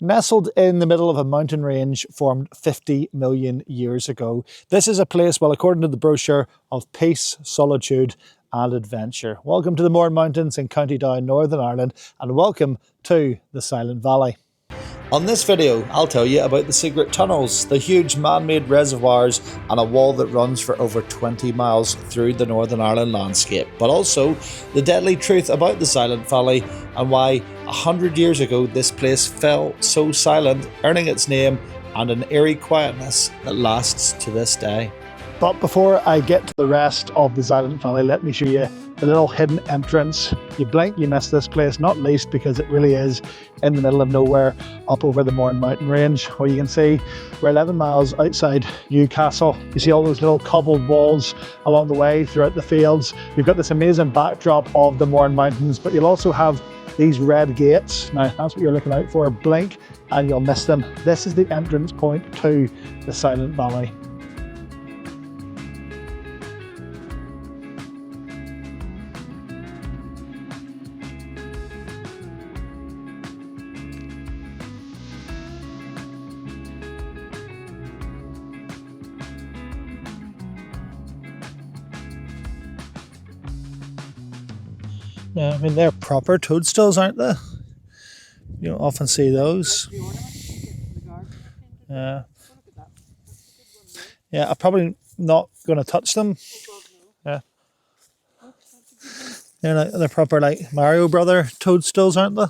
Nestled in the middle of a mountain range formed 50 million years ago, this is a place, well, according to the brochure, of peace, solitude and adventure. Welcome to the Mourne Mountains in County Down, Northern Ireland, and welcome to the Silent Valley. On this video, I'll tell you about the secret tunnels, the huge man-made reservoirs and a wall that runs for over 20 miles through the Northern Ireland landscape, but also the deadly truth about the Silent Valley and why 100 years ago this place fell so silent, earning its name and an eerie quietness that lasts to this day. But before I get to the rest of the Silent Valley, let me show you the little hidden entrance. You blink, you miss this place, not least because it really is in the middle of nowhere up over the Mourne Mountain range, where you can see we're 11 miles outside Newcastle. You see all those little cobbled walls along the way throughout the fields. You've got this amazing backdrop of the Mourne Mountains, but you'll also have these red gates. Now that's what you're looking out for. Blink and you'll miss them. This is the entrance point to the Silent Valley. Yeah, I mean, they're proper toadstools, aren't they? You don't often see those. Yeah. Yeah, I'm probably not going to touch them. Yeah. They're proper like Mario Brother toadstools, aren't they?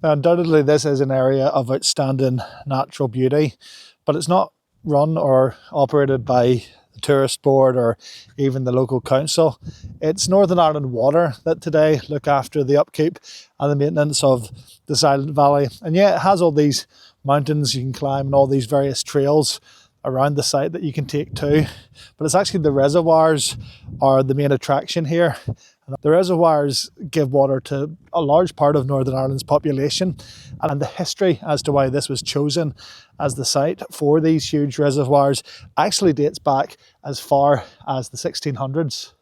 Now, undoubtedly, this is an area of outstanding natural beauty, but it's not run or operated by the tourist board or even the local council. It's Northern Ireland Water that today look after the upkeep and the maintenance of the Silent Valley. And yeah, it has all these mountains you can climb and all these various trails around the site that you can take to, but it's actually the reservoirs are the main attraction here. The reservoirs give water to a large part of Northern Ireland's population, and the history as to why this was chosen as the site for these huge reservoirs actually dates back as far as the 1600s.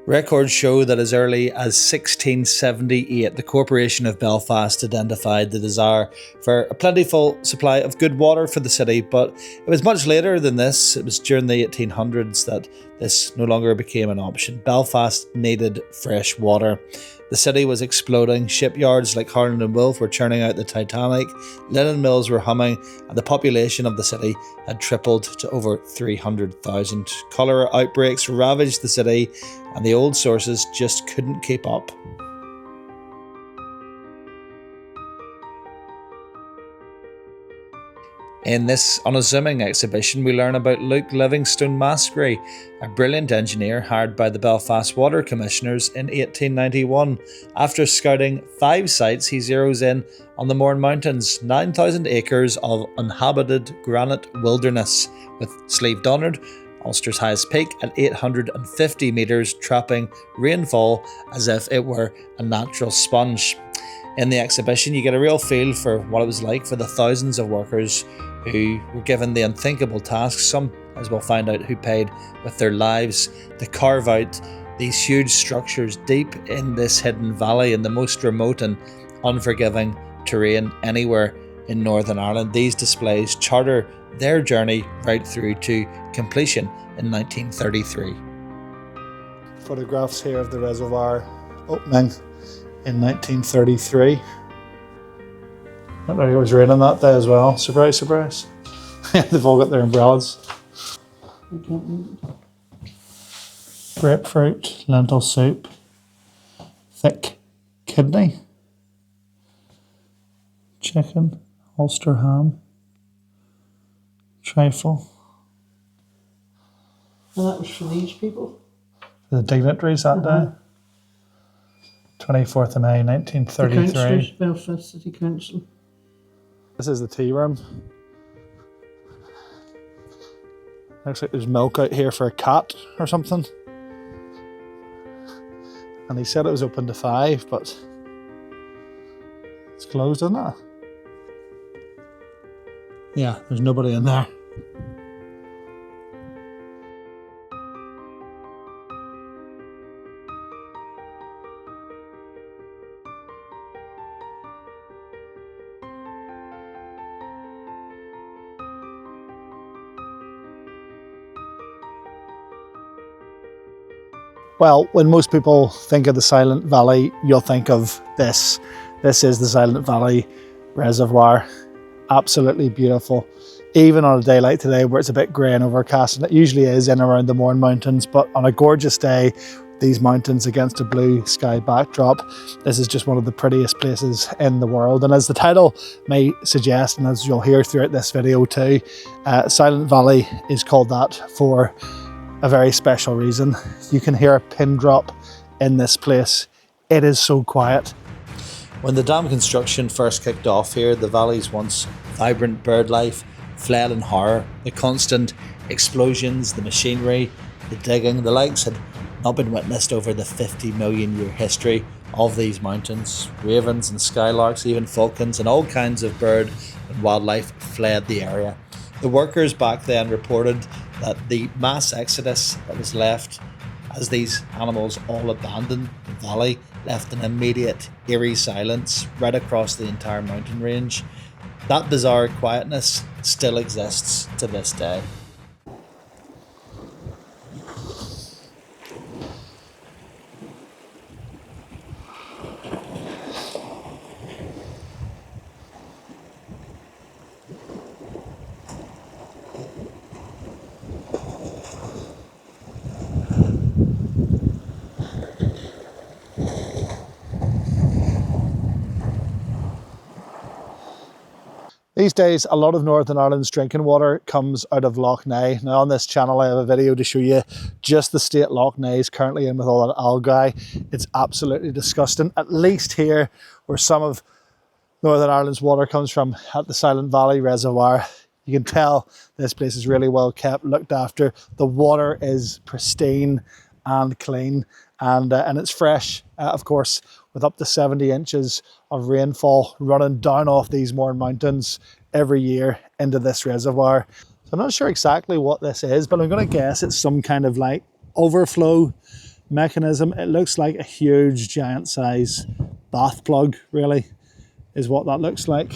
Records show that as early as 1678, the Corporation of Belfast identified the desire for a plentiful supply of good water for the city, but it was much later than this. It was during the 1800s that this no longer became an option. Belfast needed fresh water. The city was exploding, shipyards like Harland and Wolff were churning out the Titanic, linen mills were humming, and the population of the city had tripled to over 300,000. Cholera outbreaks ravaged the city, and the old sources just couldn't keep up. In this unassuming exhibition, we learn about Luke Livingstone Maskery, a brilliant engineer hired by the Belfast Water Commissioners in 1891. After scouting 5 sites, he zeroes in on the Mourne Mountains, 9,000 acres of uninhabited granite wilderness, with Slieve Donard, Ulster's highest peak, at 850 metres, trapping rainfall as if it were a natural sponge. In the exhibition, you get a real feel for what it was like for the thousands of workers who were given the unthinkable tasks, some, as we'll find out, who paid with their lives to carve out these huge structures deep in this hidden valley in the most remote and unforgiving terrain anywhere in Northern Ireland. These displays charter their journey right through to completion in 1933. Photographs here of the reservoir opening in 1933. Not really, it was raining that day as well. Surprise, surprise. They've all got their umbrellas. Grapefruit, lentil soup, thick kidney, chicken, Ulster ham, trifle. And that was for these people? For the dignitaries that day. 24th of May, 1933. The councillors, Belfast City Council. This is the tea room. Looks like there's milk out here for a cat or something. And he said it was open to 5, but it's closed, isn't it? Yeah, there's nobody in there. Well, when most people think of the Silent Valley, you'll think of this. This is the Silent Valley Reservoir. Absolutely beautiful. Even on a day like today where it's a bit grey and overcast, and it usually is in around the Mourne Mountains, but on a gorgeous day, these mountains against a blue sky backdrop, this is just one of the prettiest places in the world. And as the title may suggest, and as you'll hear throughout this video too, Silent Valley is called that for a very special reason. You can hear a pin drop in this place. It is so quiet. When the dam construction first kicked off here, the valley's once vibrant bird life fled in horror. The constant explosions, the machinery, the digging, the likes had not been witnessed over the 50 million year history of these mountains. Ravens and skylarks, even falcons, and all kinds of bird and wildlife fled the area. The workers back then reported that the mass exodus that was left as these animals all abandoned the valley left an immediate eerie silence right across the entire mountain range. That bizarre quietness still exists to this day. These days, a lot of Northern Ireland's drinking water comes out of Lough Neagh. Now on this channel, I have a video to show you just the state Lough Neagh is currently in with all that algae. It's absolutely disgusting. At least here, where some of Northern Ireland's water comes from at the Silent Valley Reservoir, you can tell this place is really well kept, looked after. The water is pristine and clean, and it's fresh, of course, with up to 70 inches of rainfall running down off these Mourne Mountains every year into this reservoir. So I'm not sure exactly what this is, but I'm going to guess it's some kind of like overflow mechanism. It looks like a huge giant size bath plug, really, is what that looks like.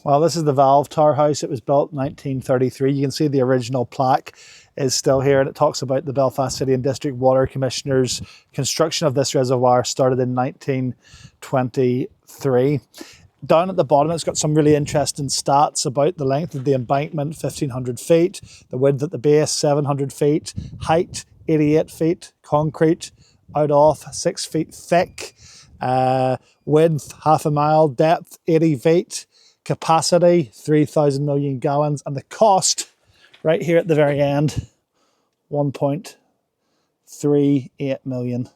Well, this is the valve tower house. It was built in 1933. You can see the original plaque is still here, and it talks about the Belfast City and District Water Commissioner's construction of this reservoir started in 1923. Down at the bottom, it's got some really interesting stats about the length of the embankment, 1,500 feet, the width at the base, 700 feet, height, 88 feet, concrete out off, 6 feet thick, width, half a mile, depth, 80 feet, capacity, 3,000 million gallons, and the cost, right here at the very end, 1.38 million.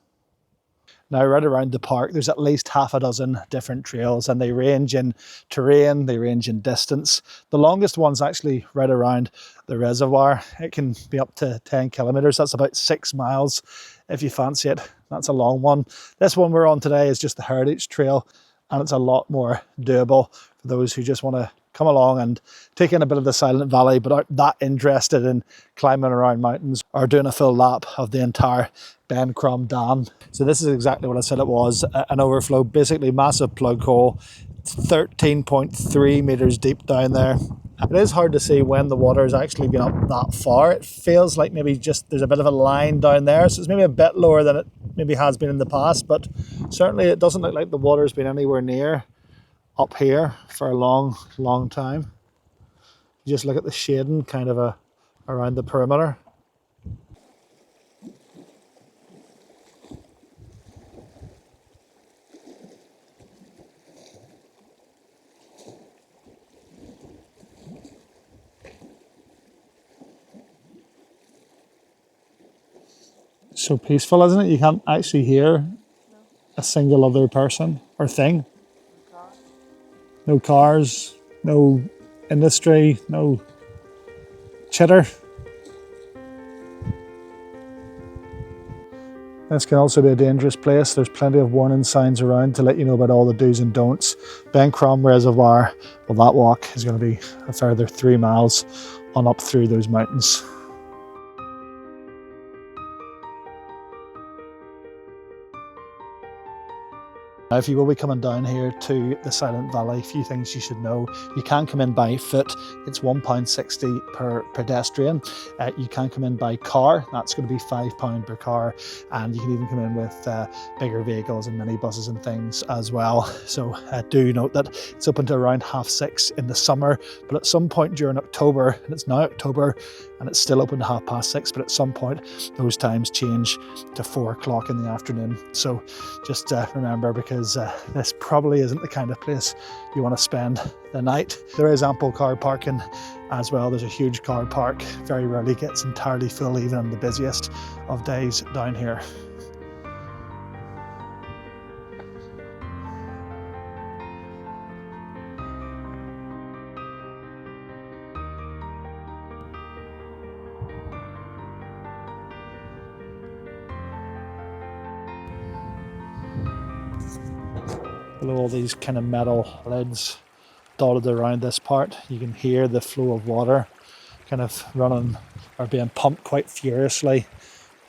Now, right around the park, there's at least half a dozen different trails, and they range in terrain, they range in distance. The longest one's actually right around the reservoir. It can be up to 10 kilometers. That's about 6 miles if you fancy it. That's a long one. This one we're on today is just the Heritage Trail, and it's a lot more doable for those who just want to come along and take in a bit of the Silent Valley but aren't that interested in climbing around mountains or doing a full lap of the entire Ben Crum Dam. So this is exactly what I said it was, an overflow, basically massive plug hole, 13.3 meters deep down there. It is hard to see when the water has actually been up that far. It feels like maybe just there's a bit of a line down there, so it's maybe a bit lower than it maybe has been in the past, but certainly it doesn't look like the water's been anywhere near up here for a long time. You just look at the shading kind of around the perimeter. So peaceful, isn't it? You can't actually hear a single other person or thing. No cars, no industry, no chitter. This can also be a dangerous place. There's plenty of warning signs around to let you know about all the do's and don'ts. Ben Crum Reservoir, well, that walk is going to be a further 3 miles on up through those mountains. If you will be coming down here to the Silent Valley, a few things you should know. You can come in by foot, it's £1.60 per pedestrian. You can come in by car, that's going to be £5 per car, and you can even come in with bigger vehicles and minibuses and things as well. So do note that it's open to around 6:30 in the summer, but at some point during October, and it's now October, and it's still open to 6:30, but at some point those times change to 4 o'clock in the afternoon. So just remember, because this probably isn't the kind of place you want to spend the night. There is ample car parking as well. There's a huge car park, very rarely gets entirely full even on the busiest of days down here. Below all these kind of metal lids dotted around this part, you can hear the flow of water kind of running or being pumped quite furiously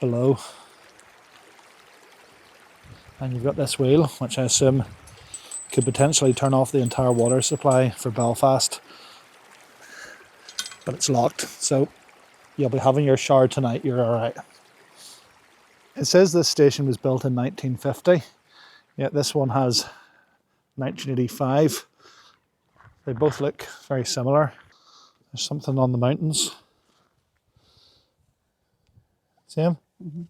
below. And you've got this wheel, which I assume could potentially turn off the entire water supply for Belfast, but it's locked, so you'll be having your shower tonight, you're alright. It says this station was built in 1950, yet this one has 1985. They both look very similar. There's something on the mountains. See him? Mm-hmm.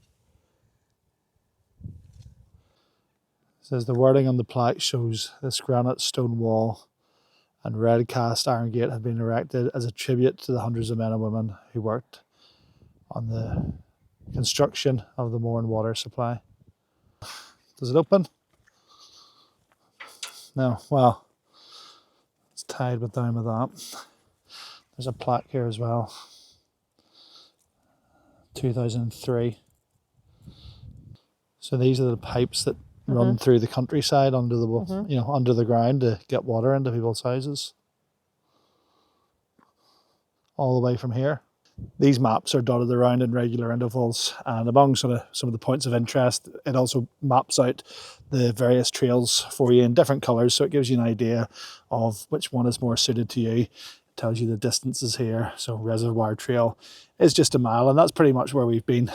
It says the wording on the plaque shows this granite stone wall and red cast iron gate had been erected as a tribute to the hundreds of men and women who worked on the construction of the Mourne water supply. Does it open? No, well, it's tied with down with that. There's a plaque here as well. 2003. So these are the pipes that run through the countryside under the under the ground to get water into people's houses. All the way from here. These maps are dotted around in regular intervals, and among sort of some of the points of interest, it also maps out the various trails for you in different colours, so it gives you an idea of which one is more suited to you. It tells you the distances here. So Reservoir Trail is just a mile, and that's pretty much where we've been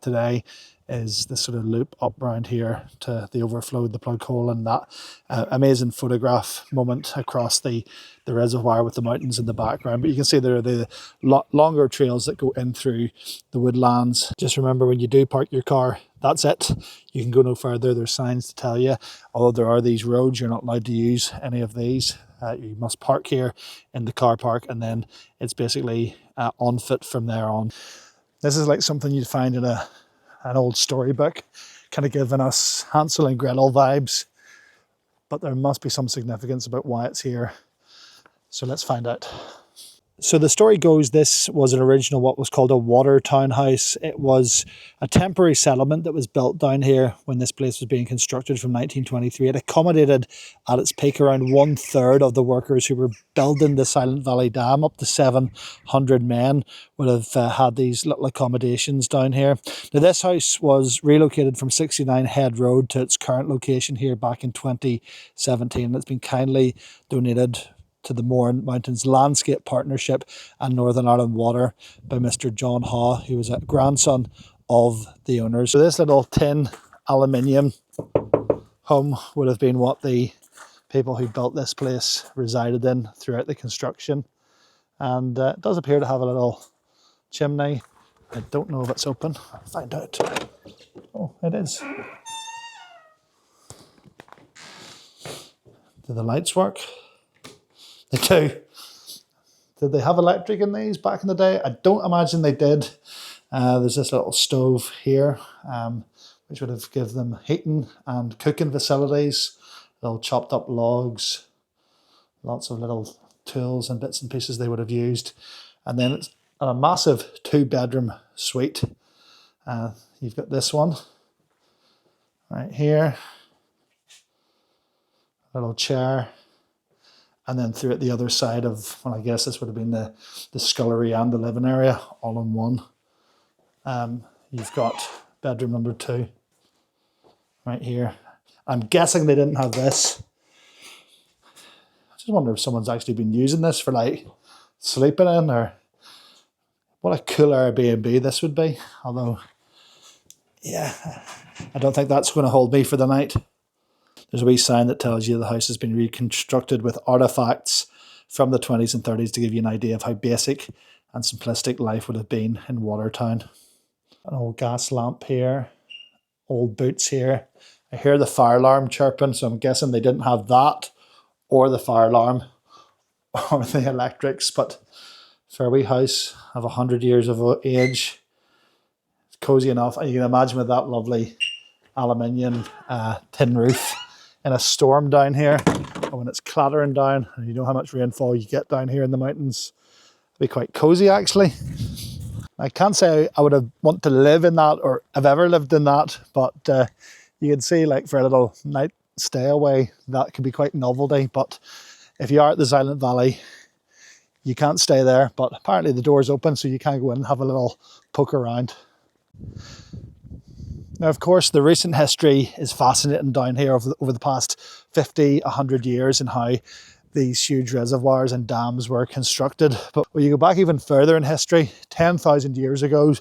today, is this sort of loop up around here to the overflow, the plug hole, and that amazing photograph moment across the reservoir with the mountains in the background. But you can see there are the longer trails that go in through the woodlands. Just remember, when you do park your car, that's it. You can go no further. There's signs to tell you, although there are these roads, you're not allowed to use any of these. You must park here in the car park, and then it's basically on foot from there on. This is like something you'd find in an old storybook, kind of giving us Hansel and Gretel vibes, but there must be some significance about why it's here. So let's find out. So the story goes, this was an original what was called a Watertown house. It was a temporary settlement that was built down here when this place was being constructed from 1923. It accommodated at its peak around 1/3 of the workers who were building the Silent Valley Dam. Up to 700 men would have had these little accommodations down here. Now this house was relocated from 69 Head Road to its current location here back in 2017. It's been kindly donated to the Mourne Mountains Landscape Partnership and Northern Ireland Water by Mr. John Haw, who was a grandson of the owners. So this little tin aluminium home would have been what the people who built this place resided in throughout the construction. And it does appear to have a little chimney. I don't know if it's open. I'll find out. Oh, it is. Do the lights work? They do. Did they have electric in these back in the day? I don't imagine they did. There's this little stove here, which would have given them heating and cooking facilities, little chopped up logs, lots of little tools and bits and pieces they would have used. And then it's a massive 2-bedroom suite. You've got this one right here, a little chair. And then through at the other side of, well, I guess this would have been the scullery and the living area all in one. You've got bedroom number 2 right here. I'm guessing they didn't have this. I just wonder if someone's actually been using this for like sleeping in, or what a cool Airbnb this would be. Although, yeah, I don't think that's going to hold me for the night. There's a wee sign that tells you the house has been reconstructed with artifacts from the 20s and 30s to give you an idea of how basic and simplistic life would have been in Watertown. An old gas lamp here, old boots here. I hear the fire alarm chirping, so I'm guessing they didn't have that or the fire alarm or the electrics, but for a wee house of 100 years of age, it's cosy enough. And you can imagine with that lovely aluminium tin roof in a storm down here, and when it's clattering down, and you know how much rainfall you get down here in the mountains, it'd be quite cozy actually. I can't say I would have want to live in that or have ever lived in that, but you can see like for a little night stay away, that could be quite novelty. But if you are at the Silent Valley, you can't stay there, but apparently the door's open, so you can go in and have a little poke around. Now, of course, the recent history is fascinating down here over the past 50, 100 years, and how these huge reservoirs and dams were constructed. But when you go back even further in history, 10,000 years ago,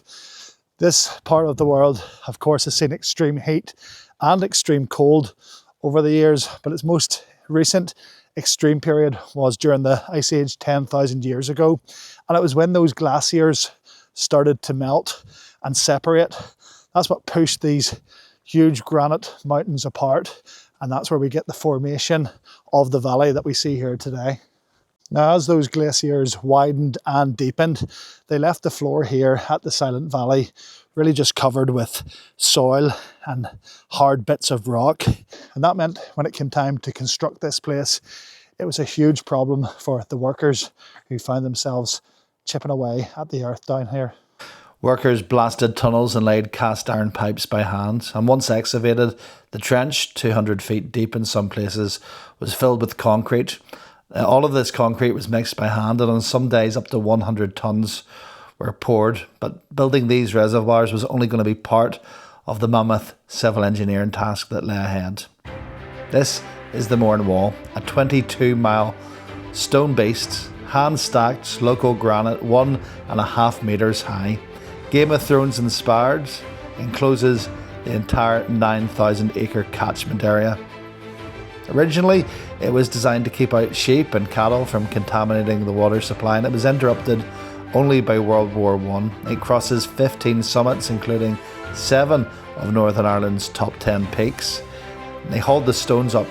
this part of the world, of course, has seen extreme heat and extreme cold over the years, but its most recent extreme period was during the Ice Age 10,000 years ago. And it was when those glaciers started to melt and separate. That's what pushed these huge granite mountains apart. And that's where we get the formation of the valley that we see here today. Now, as those glaciers widened and deepened, they left the floor here at the Silent Valley really just covered with soil and hard bits of rock. And that meant when it came time to construct this place, it was a huge problem for the workers who found themselves chipping away at the earth down here. Workers blasted tunnels and laid cast iron pipes by hand, and once excavated, the trench, 200 feet deep in some places, was filled with concrete. All of this concrete was mixed by hand, and on some days up to 100 tons were poured. But building these reservoirs was only going to be part of the mammoth civil engineering task that lay ahead. This is the Mourne Wall, a 22-mile stone beast, hand-stacked local granite, 1.5 metres high. Game of Thrones inspired, encloses the entire 9,000-acre catchment area. Originally, it was designed to keep out sheep and cattle from contaminating the water supply, and it was interrupted only by World War I. It crosses 15 summits, including 7 of Northern Ireland's top 10 peaks. And they hauled the stones up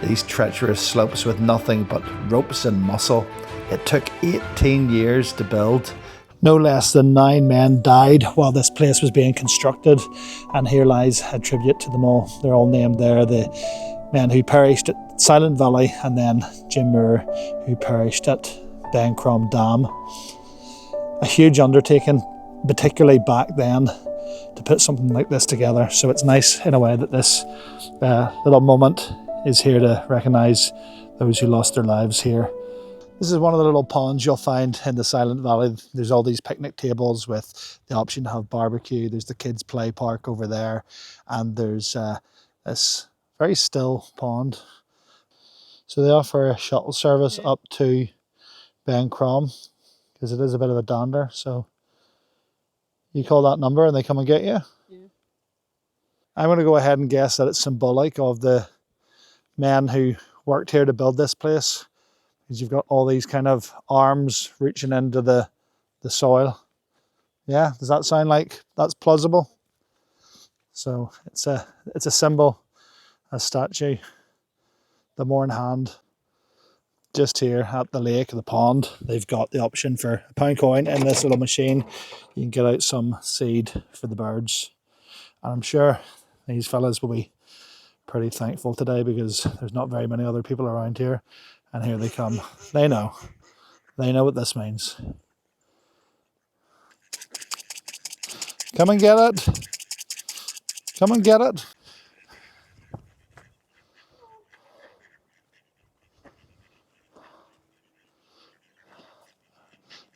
these treacherous slopes with nothing but ropes and muscle. It took 18 years to build. No less than 9 men died while this place was being constructed, and here lies a tribute to them all. They're all named there, the men who perished at Silent Valley, and then Jim Moore, who perished at Bencrom Dam. A huge undertaking, particularly back then, to put something like this together. So it's nice in a way that this little moment is here to recognise those who lost their lives here. This is one of the little ponds you'll find in the Silent Valley. There's all these picnic tables with the option to have barbecue. There's the kids' play park over there, and there's this very still pond. So they offer a shuttle service up to Bencrom, because it is a bit of a dander. So you call that number and they come and get you. Yeah. I'm going to go ahead and guess that it's symbolic of the men who worked here to build this place, because you've got all these kind of arms reaching into the soil. Yeah, does that sound like that's plausible? So it's a symbol, a statue, the Mourne hand. Just here at the lake, the pond, they've got the option for a pound coin in this little machine. You can get out some seed for the birds. And I'm sure these fellas will be pretty thankful today, because there's not very many other people around here. And here they come. They know what this means. Come and get it. Come and get it.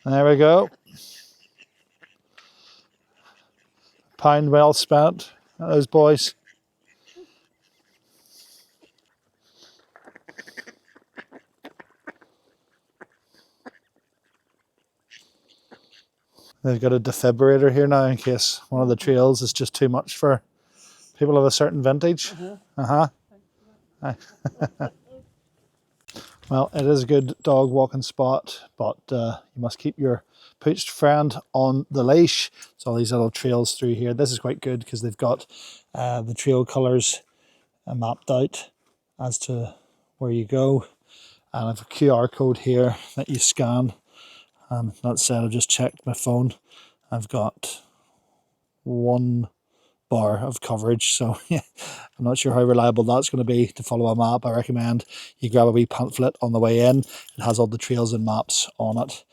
There we go. Pound well spent, those boys. They've got a defibrillator here now in case one of the trails is just too much for people of a certain vintage. Well, it is a good dog walking spot, but you must keep your pooched friend on the leash. So all these little trails through here. This is quite good because they've got the trail colours mapped out as to where you go. And I have a QR code here that you scan. That said, I've just checked my phone. I've got 1 bar of coverage, so yeah, I'm not sure how reliable that's going to be to follow a map. I recommend you grab a wee pamphlet on the way in. It has all the trails and maps on it,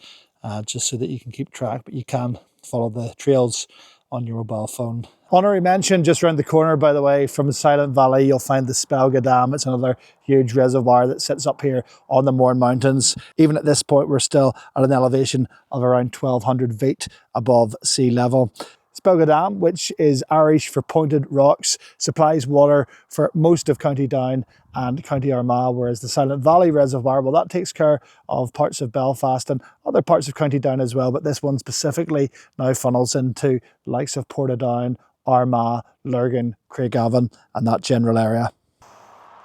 just so that you can keep track, but you can follow the trails on your mobile phone. Honorary mention, just around the corner, by the way, from Silent Valley, you'll find the Spelga Dam. It's another huge reservoir that sits up here on the Mourne Mountains. Even at this point, we're still at an elevation of around 1,200 feet above sea level. Spelga Dam, which is Irish for pointed rocks, supplies water for most of County Down and County Armagh, whereas the Silent Valley Reservoir, well, that takes care of parts of Belfast and other parts of County Down as well, but this one specifically now funnels into the likes of Portadown, Armagh, Lurgan, Craigavon and that general area.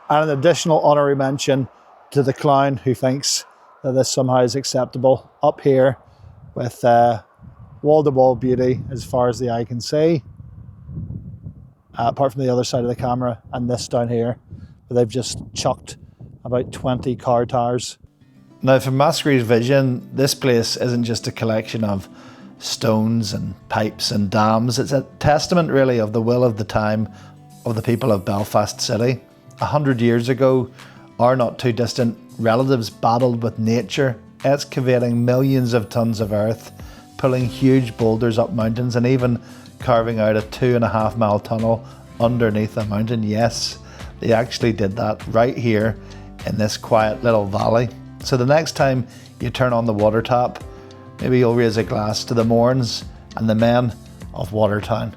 And an additional honorary mention to the clown who thinks that this somehow is acceptable up here with wall-to-wall beauty as far as the eye can see, apart from the other side of the camera and this down here, where they've just chucked about 20 car tires. Now, from Masquerade's vision, this place isn't just a collection of stones and pipes and dams. It's a testament really of the will of the time of the people of Belfast City. 100 years ago, our not too distant relatives battled with nature, excavating millions of tons of earth, pulling huge boulders up mountains and even carving out a 2.5 mile tunnel underneath a mountain. Yes, they actually did that right here in this quiet little valley. So the next time you turn on the water tap, maybe you'll raise a glass to the Mournes and the men of Watertown.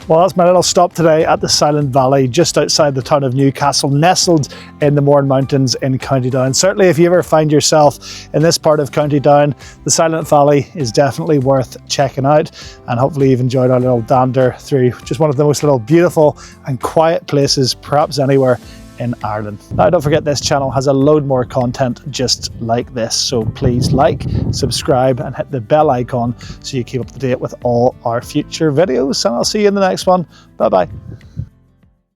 Well, that's my little stop today at the Silent Valley, just outside the town of Newcastle, nestled in the Mourne Mountains in County Down. Certainly, if you ever find yourself in this part of County Down, the Silent Valley is definitely worth checking out. And hopefully you've enjoyed our little dander through just one of the most little beautiful and quiet places, perhaps anywhere in Ireland. Now, don't forget this channel has a load more content just like this, so please like, subscribe and hit the bell icon so you keep up to date with all our future videos, and I'll see you in the next one. Bye bye.